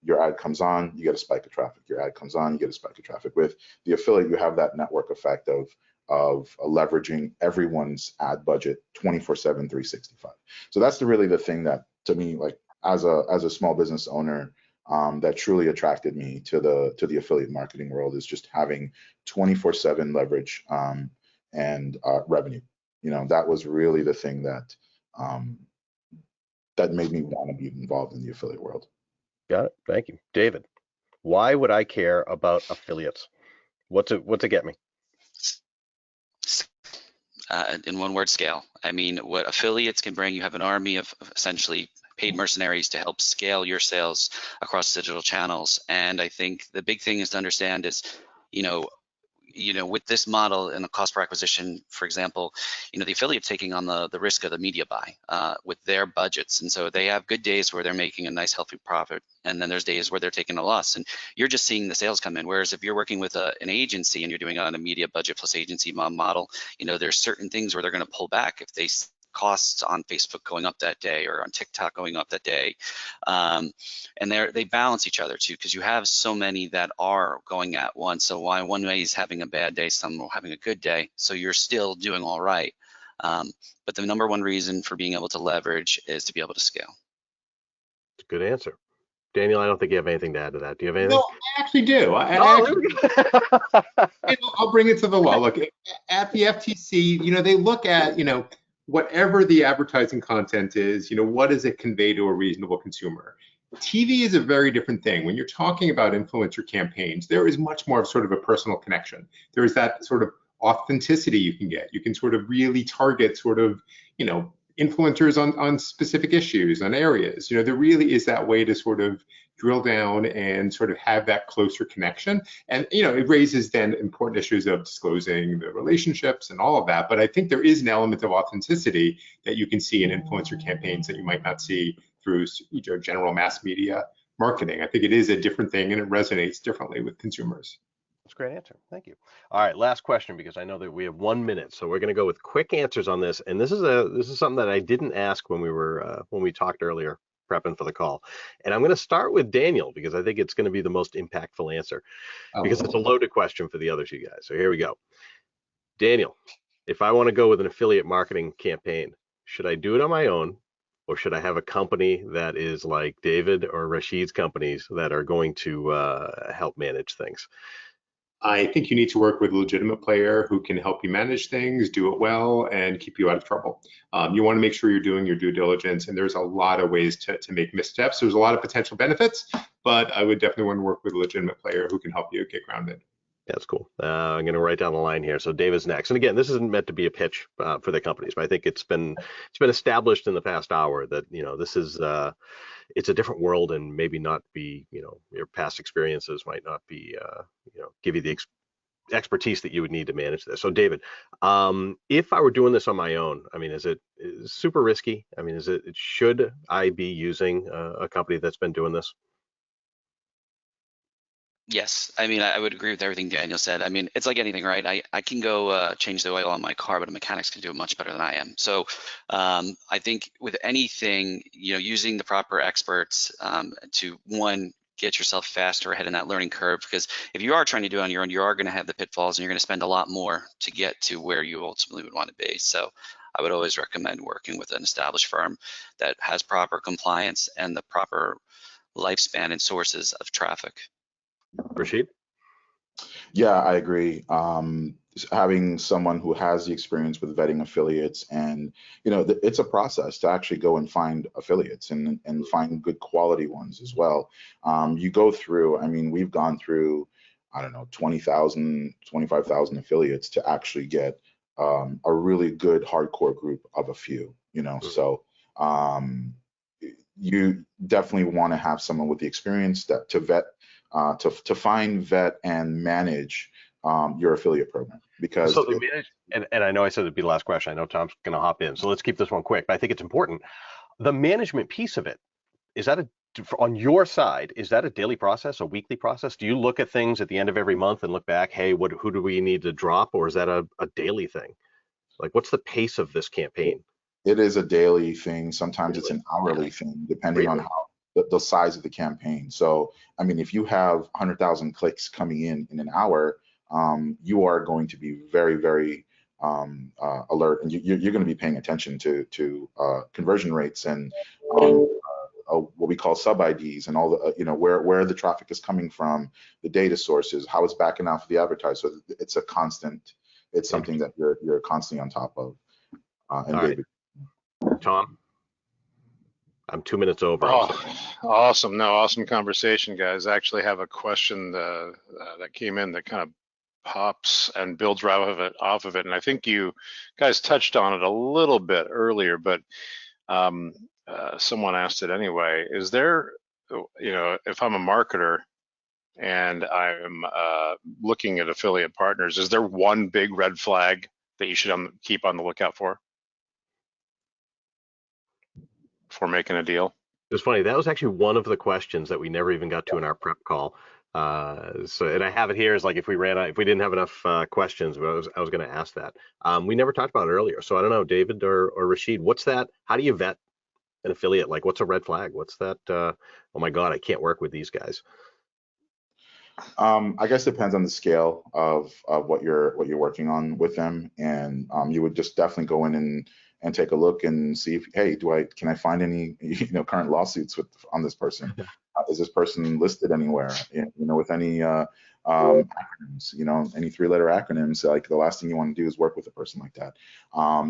Your ad comes on, you get a spike of traffic. Your ad comes on, you get a spike of traffic. With the affiliate, you have that network effect of leveraging everyone's ad budget 24/7, 365. So that's really the thing that, to me, like as a small business owner, that truly attracted me to the affiliate marketing world, is just having 24/7 leverage and revenue. That was really the thing that that made me want to be involved in the affiliate world. Got it. Thank you. David, why would I care about affiliates? What's it get me? In one word, scale. I mean, what affiliates can bring, you have an army of essentially paid mercenaries to help scale your sales across digital channels. And I think the big thing is to understand is, with this model and the cost per acquisition, for example, the affiliate taking on the risk of the media buy with their budgets. And so they have good days where they're making a nice healthy profit. And then there's days where they're taking a loss, and you're just seeing the sales come in. Whereas if you're working with an agency and you're doing it on a media budget plus agency model, there's certain things where they're going to pull back if they costs on Facebook going up that day or on TikTok going up that day. And they balance each other too, because you have so many that are going at once. So why one way is having a bad day, some are having a good day. So you're still doing all right. But the number one reason for being able to leverage is to be able to scale. Good answer. Daniel, I don't think you have anything to add to that. Do you have anything? No, I actually do. I'll bring it to the law. Look, at the FTC, they look at, whatever the advertising content is, what does it convey to a reasonable consumer? TV is a very different thing. When you're talking about influencer campaigns, there is much more of sort of a personal connection. There is that sort of authenticity you can get. You can sort of really target sort of, influencers on specific issues, on areas. There really is that way to sort of drill down and sort of have that closer connection. And, it raises then important issues of disclosing the relationships and all of that. But I think there is an element of authenticity that you can see in influencer campaigns that you might not see through general mass media marketing. I think it is a different thing, and it resonates differently with consumers. That's a great answer. Thank you. All right, last question, because I know that we have 1 minute, so we're going to go with quick answers on this. And this is something that I didn't ask when we talked earlier, prepping for the call. And I'm going to start with Daniel, because I think it's going to be the most impactful answer, because it's a loaded question for the others, you guys. So here we go. Daniel, if I want to go with an affiliate marketing campaign, should I do it on my own, or should I have a company that is like David or Rasheed's companies that are going to help manage things? I think you need to work with a legitimate player who can help you manage things, do it well, and keep you out of trouble. You want to make sure you're doing your due diligence, and there's a lot of ways to make missteps. There's a lot of potential benefits, but I would definitely want to work with a legitimate player who can help you get grounded. That's cool. I'm going to write down the line here. So David's next. And again, this isn't meant to be a pitch for the companies, but I think it's been established in the past hour that, this is it's a different world, and maybe not be, your past experiences might not be, give you the expertise that you would need to manage this. So David, if I were doing this on my own, I mean, is it super risky? I mean, should I be using a company that's been doing this? Yes, I mean, I would agree with everything Daniel said. I mean, it's like anything, right? I can go change the oil on my car, but a mechanics can do it much better than I am. So I think with anything, using the proper experts to, one, get yourself faster ahead in that learning curve, because if you are trying to do it on your own, you are going to have the pitfalls, and you're going to spend a lot more to get to where you ultimately would want to be. So I would always recommend working with an established firm that has proper compliance and the proper lifespan and sources of traffic. Rasheed? Yeah, I agree. Having someone who has the experience with vetting affiliates, and it's a process to actually go and find affiliates and find good quality ones as well. You go through, I mean, we've gone through, I don't know, 20,000, 25,000 affiliates to actually get a really good hardcore group of a few. you know. So you definitely want to have someone with the experience that to vet, to find, vet, and manage your affiliate program. Because so the manage, and I know I said it'd be the last question. I know Tom's going to hop in, so let's keep this one quick. But I think it's important. The management piece of it, is that on your side, is that a daily process, a weekly process? Do you look at things at the end of every month and look back, hey, who do we need to drop, or is that a daily thing? Like, what's the pace of this campaign? It is a daily thing. Sometimes it's an hourly thing, depending on how the size of the campaign. So, I mean, if you have 100,000 clicks coming in an hour, you are going to be very, very alert, and you're going to be paying attention to conversion rates and what we call sub IDs and all the, you know, where the traffic is coming from, the data sources, how it's backing out for the advertiser. So it's a constant. It's something that you're constantly on top of. And all right. Tom, I'm 2 minutes over. Oh, awesome. No, awesome conversation, guys. I actually have a question that came in that kind of pops and builds right off of it. And I think you guys touched on it a little bit earlier, but someone asked it anyway. Is there, you know, if I'm a marketer and I'm looking at affiliate partners, is there one big red flag that you should keep on the lookout for before making a deal? It's funny, that was actually one of the questions that we never even got to in our prep call. So, and I have it here, is like if we didn't have enough questions, but I was going to ask that. We never talked about it earlier, so I don't know, David or Rasheed, what's that? How do you vet an affiliate? Like, what's a red flag? What's that? Oh my God, I can't work with these guys. I guess it depends on the scale of what you're working on with them, and you would just definitely go in and take a look and see if, hey, can I find any, you know, current lawsuits on this person? Is this person listed anywhere, you know, with any acronyms, you know, any 3-letter acronyms? Like, the last thing you want to do is work with a person like that.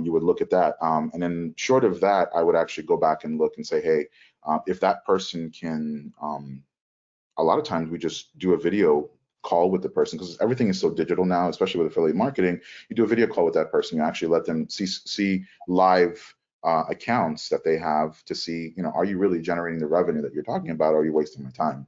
You would look at that, and then short of that, I would actually go back and look and say, hey, if that person can, a lot of times we just do a video call with the person, because everything is so digital now, especially with affiliate marketing. You do a video call with that person, you actually let them see live accounts that they have, to see, you know, are you really generating the revenue that you're talking about, or are you wasting my time?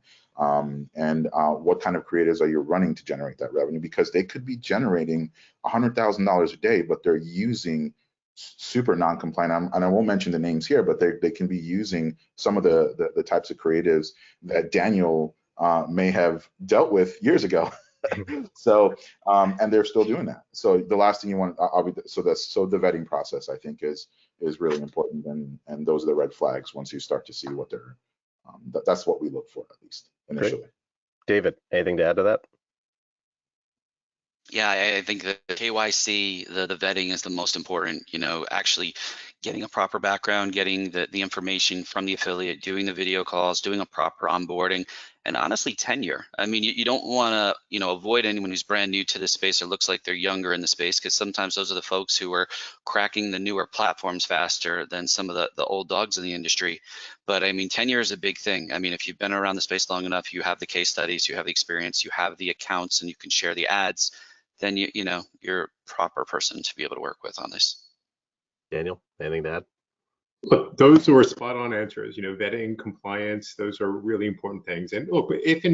And what kind of creatives are you running to generate that revenue? Because they could be generating $100,000 a day, but they're using super non-compliant, and I won't mention the names here, but they can be using some of the types of creatives that Daniel may have dealt with years ago. So and they're still doing that. So the last thing you want, so the vetting process, I think, is really important, and those are the red flags once you start to see what they're that's what we look for, at least initially. Great. David, anything to add to that? Yeah, I think the KYC, the vetting is the most important, you know, actually getting a proper background, getting the information from the affiliate, doing the video calls, doing a proper onboarding, and honestly, tenure. I mean, you don't want to, you know, avoid anyone who's brand new to the space or looks like they're younger in the space, because sometimes those are the folks who are cracking the newer platforms faster than some of the old dogs in the industry. But I mean, tenure is a big thing. I mean, if you've been around the space long enough, you have the case studies, you have the experience, you have the accounts, and you can share the ads, then you know, you're a proper person to be able to work with on this. Daniel, anything to add? Look, those were spot on answers. You know, vetting, compliance, those are really important things. And look, if a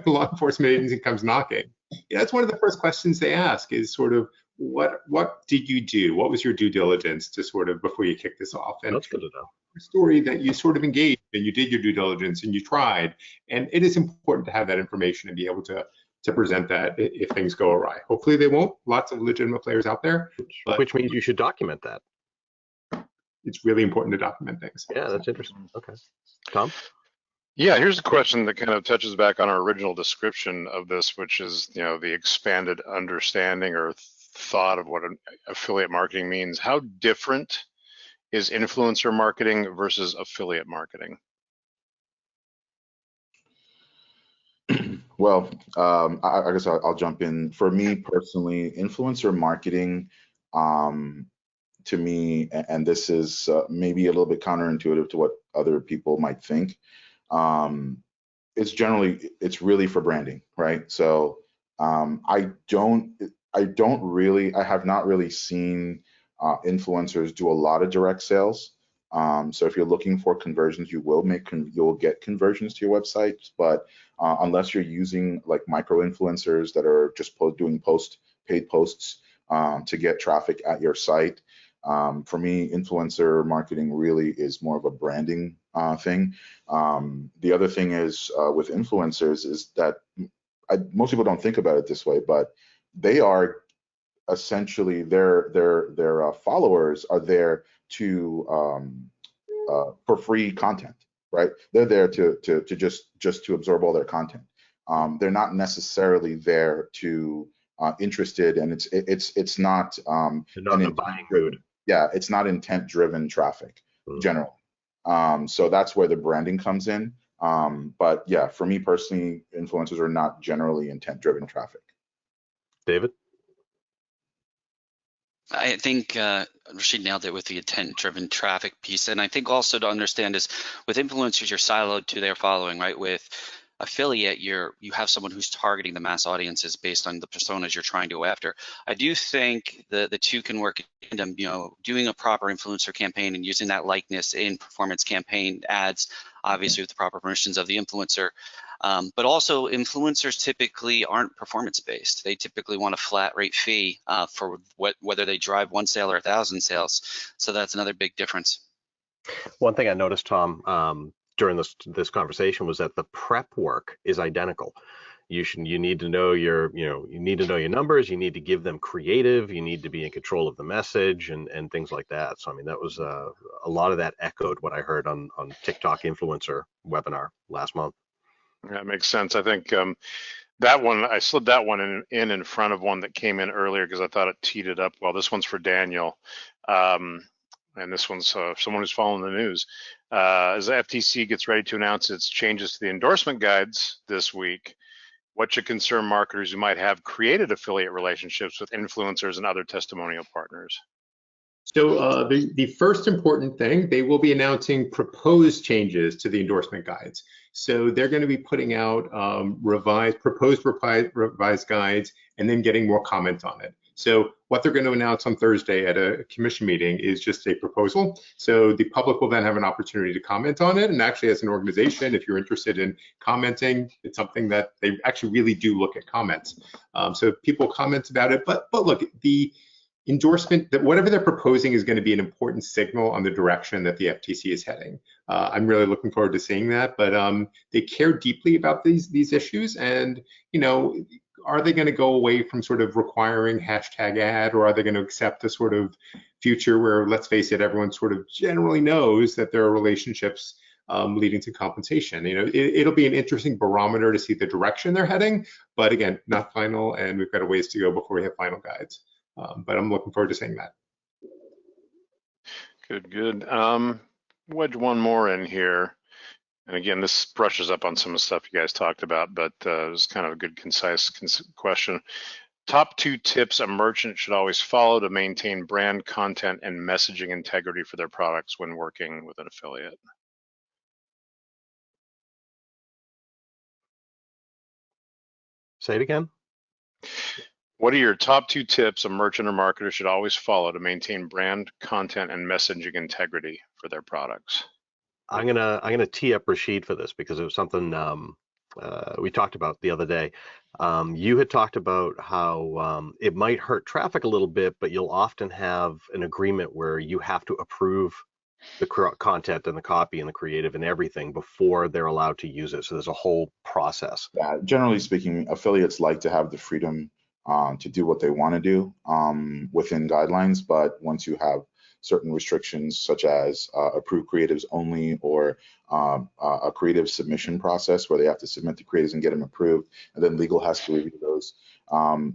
law enforcement agency comes knocking, that's one of the first questions they ask, is sort of, what did you do? What was your due diligence to sort of, before you kick this off? And that's good to know. A story that you sort of engaged and you did your due diligence and you tried. And it is important to have that information and be able to present that if things go awry. Hopefully they won't. Lots of legitimate players out there. Which means you should document that. It's really important to document things. Yeah, that's interesting. Okay. Tom? Yeah, here's a question that kind of touches back on our original description of this, which is, you know, the expanded understanding or thought of what an affiliate marketing means. How different is influencer marketing versus affiliate marketing? Well, I guess I'll jump in. For me personally, influencer marketing, to me, and this is maybe a little bit counterintuitive to what other people might think, it's really for branding, right? So I have not really seen Influencers do a lot of direct sales. So if you're looking for conversions, you will get conversions to your websites, but unless you're using like micro influencers that are just doing paid posts to get traffic at your site, for me, influencer marketing really is more of a branding thing. The other thing is with influencers is that most people don't think about it this way, but they are essentially their followers are there to for free content, right? They're there to just to absorb all their content. They're not necessarily there to interested, and it's not They're not in the buying mood. Yeah, it's not intent driven traffic generally. So that's where the branding comes in. But yeah, for me personally, influencers are not generally intent driven traffic. David? I think Rasheed nailed it with the intent-driven traffic piece. And I think also to understand is with influencers, you're siloed to their following, right? With affiliate, you have someone who's targeting the mass audiences based on the personas you're trying to go after. I do think the two can work in tandem, doing a proper influencer campaign and using that likeness in performance campaign ads, obviously with the proper permissions of the influencer. But also influencers typically aren't performance based. They typically want a flat rate fee for whether they drive 1 sale or 1,000 sales. So that's another big difference. One thing I noticed, Tom, during this conversation was that the prep work is identical. You need to know your numbers. You need to give them creative. You need to be in control of the message and things like that. So I mean, that was a lot of that echoed what I heard on TikTok influencer webinar last month. That makes sense. I think that one, I slid that one in front of one that came in earlier because I thought it teed it up well. This one's for Daniel. And this one's someone who's following the news. As the FTC gets ready to announce its changes to the endorsement guides this week, what should concern marketers who might have created affiliate relationships with influencers and other testimonial partners? So the first important thing, they will be announcing proposed changes to the endorsement guides. So they're going to be putting out proposed revised guides and then getting more comments on it. So what they're going to announce on Thursday at a commission meeting is just a proposal. So the public will then have an opportunity to comment on it. And actually, as an organization, if you're interested in commenting, it's something that they actually really do look at comments. So people comment about it. But look, the endorsement, that whatever they're proposing is going to be an important signal on the direction that the FTC is heading. I'm really looking forward to seeing that. But they care deeply about these issues, and are they going to go away from sort of requiring hashtag ad, or are they going to accept a sort of future where, let's face it, everyone sort of generally knows that there are relationships leading to compensation? It'll be an interesting barometer to see the direction they're heading, but again, not final, and we've got a ways to go before we have final guides. But I'm looking forward to seeing that. Good. Wedge one more in here. And again, this brushes up on some of the stuff you guys talked about, but it was kind of a good, concise question. Top 2 tips a merchant should always follow to maintain brand, content, and messaging integrity for their products when working with an affiliate. Say it again. What are your top 2 tips a merchant or marketer should always follow to maintain brand, content, and messaging integrity for their products? I'm gonna tee up Rasheed for this because it was something we talked about the other day. You had talked about how it might hurt traffic a little bit, but you'll often have an agreement where you have to approve the content and the copy and the creative and everything before they're allowed to use it. So there's a whole process. Yeah, generally speaking, affiliates like to have the freedom to do what they want to do within guidelines, but once you have certain restrictions such as approved creatives only, or a creative submission process where they have to submit the creatives and get them approved, and then legal has to review those.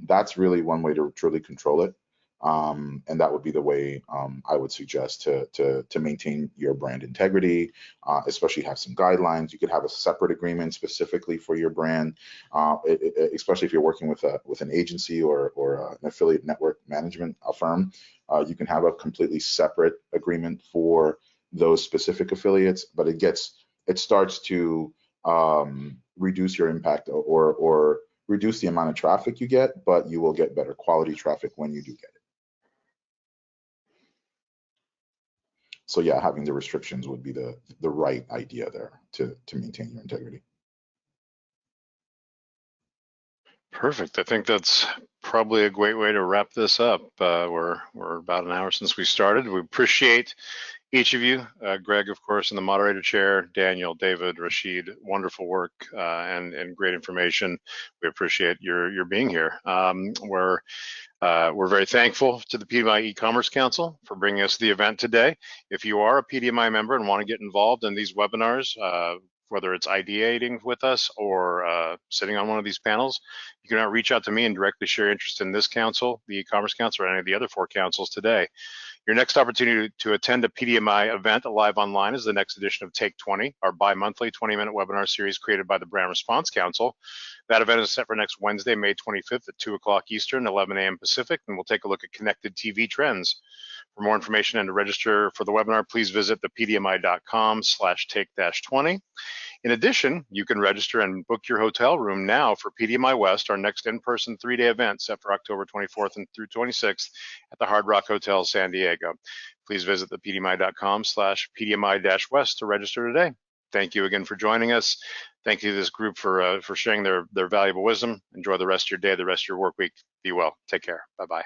That's really one way to truly control it. And that would be the way I would suggest to maintain your brand integrity, especially have some guidelines. You could have a separate agreement specifically for your brand, especially if you're working with an agency or an affiliate network management firm. You can have a completely separate agreement for those specific affiliates, but it starts to reduce your impact or reduce the amount of traffic you get, but you will get better quality traffic when you do get it. So yeah, having the restrictions would be the right idea there to maintain your integrity. Perfect. I think that's probably a great way to wrap this up. We're about an hour since we started. We appreciate each of you, Greg, of course, in the moderator chair, Daniel, David, Rasheed, wonderful work and great information. We appreciate your being here. We're very thankful to the PDMI E-commerce Council for bringing us the event today. If you are a PDMI member and want to get involved in these webinars, whether it's ideating with us or sitting on one of these panels, you can reach out to me and directly share interest in this council, the E-commerce Council, or any of the other 4 councils today. Your next opportunity to attend a PDMI event live online is the next edition of Take 20, our bi-monthly 20-minute webinar series created by the Brand Response Council. That event is set for next Wednesday, May 25th at 2 o'clock Eastern, 11 a.m. Pacific, and we'll take a look at connected TV trends. For more information and to register for the webinar, please visit thepdmi.com/take-20. In addition, you can register and book your hotel room now for PDMI West, our next in-person 3-day event set for October 24th and through 26th at the Hard Rock Hotel, San Diego. Please visit thepdmi.com/PDMI-West to register today. Thank you again for joining us. Thank you to this group for sharing their valuable wisdom. Enjoy the rest of your day, the rest of your work week. Be well. Take care. Bye-bye.